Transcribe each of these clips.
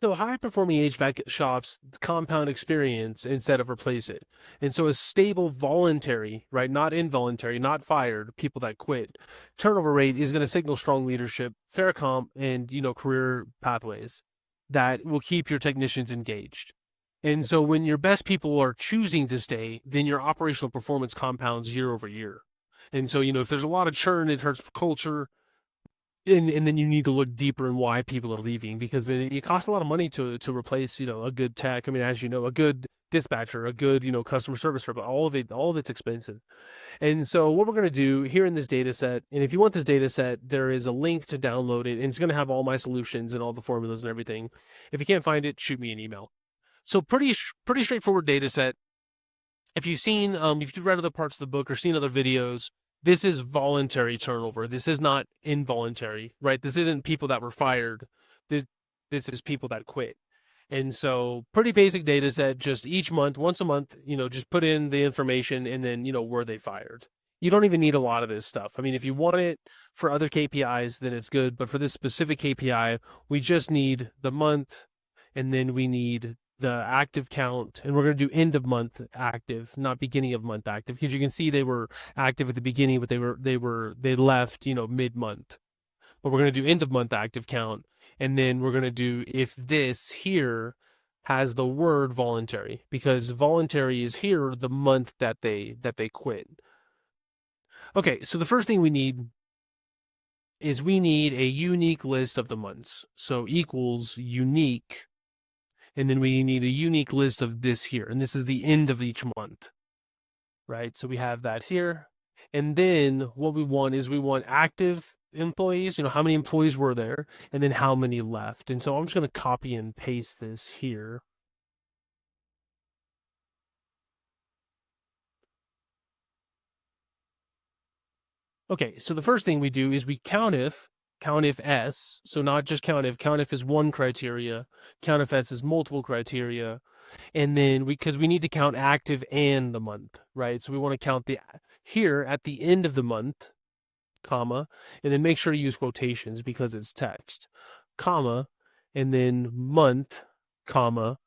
So high-performing HVAC shops compound experience instead of replace it. And so a stable voluntary, right, not involuntary, not fired, people that quit, turnover rate is going to signal strong leadership, fair comp, and, career pathways that will keep your technicians engaged. And so when your best people are choosing to stay, then your operational performance compounds year over year. And so, if there's a lot of churn, it hurts culture, and then you need to look deeper in why people are leaving, because then it costs a lot of money to replace a good tech. I mean, as you know, a good dispatcher, a good customer service rep, all of it's expensive. And so what we're going to do here in this data set, and if you want this data set, there is a link to download it, and it's going to have all my solutions and all the formulas and everything. If you can't find it, shoot me an email. So pretty straightforward data set. If you've read other parts of the book or seen other videos, this is voluntary turnover. This is not involuntary, right? This isn't people that were fired. This is people that quit. And so pretty basic data set, just each month, once a month, just put in the information and then, were they fired? You don't even need a lot of this stuff. I mean, if you want it for other KPIs, then it's good. But for this specific KPI, we just need the month, and then we need the active count, and we're going to do end of month active, not beginning of month active, because you can see they were active at the beginning, but they left, mid month. But we're going to do end of month active count, and then we're going to do if this here has the word voluntary, because voluntary is here the month that they quit. Okay, so the first thing we need is we need a unique list of the months. So equals unique, and then we need a unique list of this here, and this is the end of each month, right? So we have that here. And then what we want is we want active employees, how many employees were there, and then how many left. And so I'm just going to copy and paste this here. Okay, so the first thing we do is we count if S, so not just count if is one criteria, count if S is multiple criteria, and then because we need to count active and the month, right? So we want to count the here at the end of the month, comma, and then make sure to use quotations because it's text, comma, and then month, comma,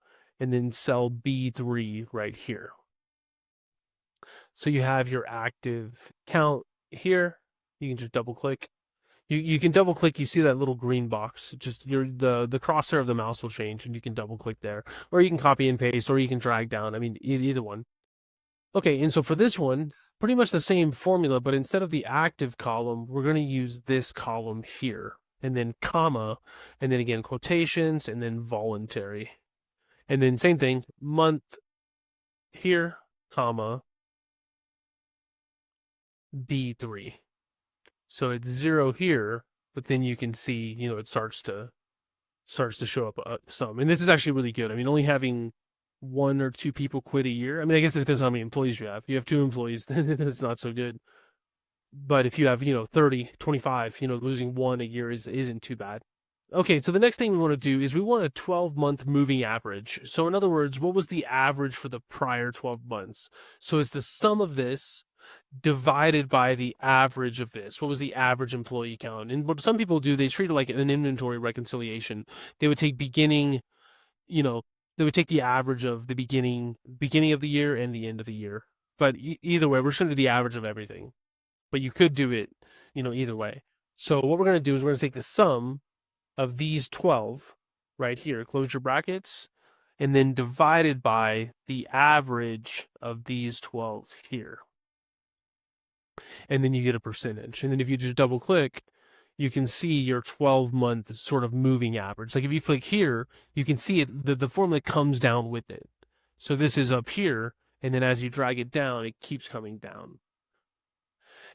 and then cell B3 right here. So you have your active count here. You can just double click. You can double click. You see that little green box. Just the crosshair of the mouse will change, and you can double click there, or you can copy and paste, or you can drag down. I mean, either one. Okay, and so for this one, pretty much the same formula, but instead of the active column, we're going to use this column here, and then comma, and then again quotations, and then voluntary, and then same thing, month here, comma, B3. So it's 0 here, but then you can see, it starts to show up some. And this is actually really good. I mean, only having 1 or 2 people quit a year. I mean, I guess it depends on how many employees you have. If you have 2 employees, then it's not so good. But if you have, 30, 25, losing 1 a year isn't too bad. Okay, so the next thing we want to do is we want a 12-month moving average. So in other words, what was the average for the prior 12 months? So it's the sum of this divided by the average of this. What was the average employee count? And what some people do, they treat it like an inventory reconciliation. They would take beginning, they would take the average of the beginning of the year and the end of the year. But either way, we're just going to do the average of everything. But you could do it, either way. So what we're going to do is we're going to take the sum of these 12 right here, close your brackets, and then divided by the average of these 12 here. And then you get a percentage. And then if you just double click, you can see your 12-month sort of moving average. Like if you click here, you can see it, the formula comes down with it. So this is up here, and then as you drag it down, it keeps coming down.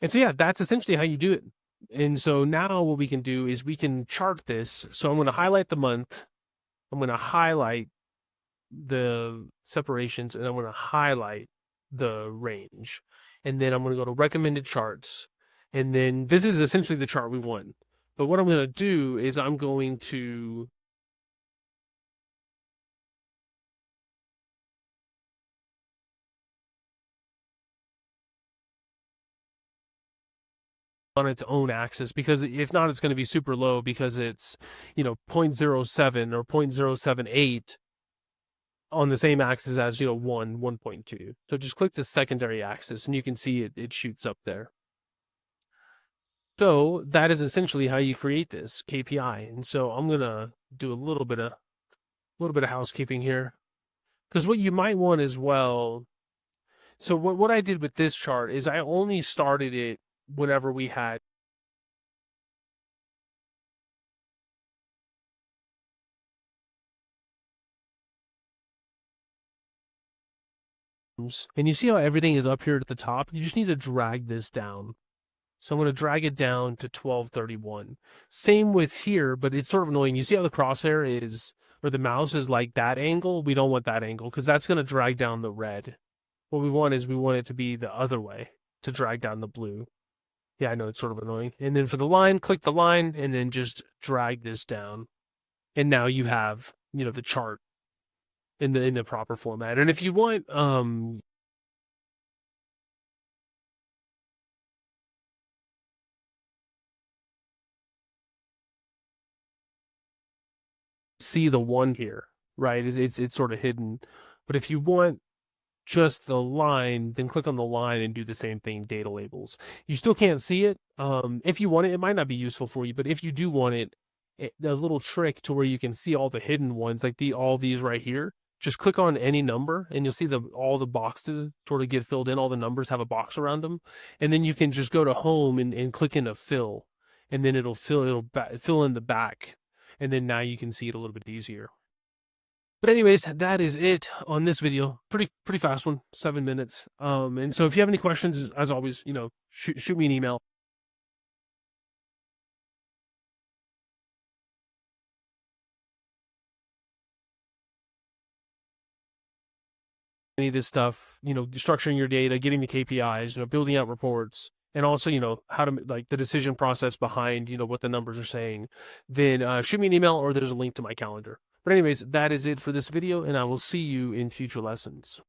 And so yeah, that's essentially how you do it. And so now what we can do is we can chart this. So I'm going to highlight the month. I'm going to highlight the separations, and I'm going to highlight the range. And then I'm going to go to recommended charts. And then this is essentially the chart we want. But what I'm going to do is I'm going to on its own axis, because if not, it's going to be super low because it's, 0.07 or 0.078 on the same axis as, 1.2. So just click the secondary axis and you can see it shoots up there. So that is essentially how you create this KPI. And so I'm going to do a little bit of housekeeping here, because what you might want as well. So what I did with this chart is I only started it whenever we had and you see how everything is up here at the top. You just need to drag this down. So I'm going to drag it down to 1231. Same with here, but it's sort of annoying. You see how the crosshair is, or the mouse is like that angle? We don't want that angle because that's going to drag down the red. What we want it to be the other way, to drag down the blue. Yeah, I know it's sort of annoying. And then for the line, click the line and then just drag this down. And now you have, the chart in the proper format. And if you want see the one here, right? It's sort of hidden. But if you want just the line, then click on the line and do the same thing, data labels. You still can't see it. If you want it, it might not be useful for you, but if you do want it, a little trick to where you can see all the hidden ones, like all these right here. Just click on any number and you'll see all the boxes sort of get filled in. All the numbers have a box around them. And then you can just go to home and click into fill. And then it'll fill in the back. And then now you can see it a little bit easier. But anyways, that is it on this video. Pretty fast one, 7 minutes. And so if you have any questions, as always, shoot me an email. Any of this stuff, structuring your data, getting the KPIs, building out reports, and also, how to like the decision process behind, what the numbers are saying, then shoot me an email or there's a link to my calendar. But anyways, that is it for this video, and I will see you in future lessons.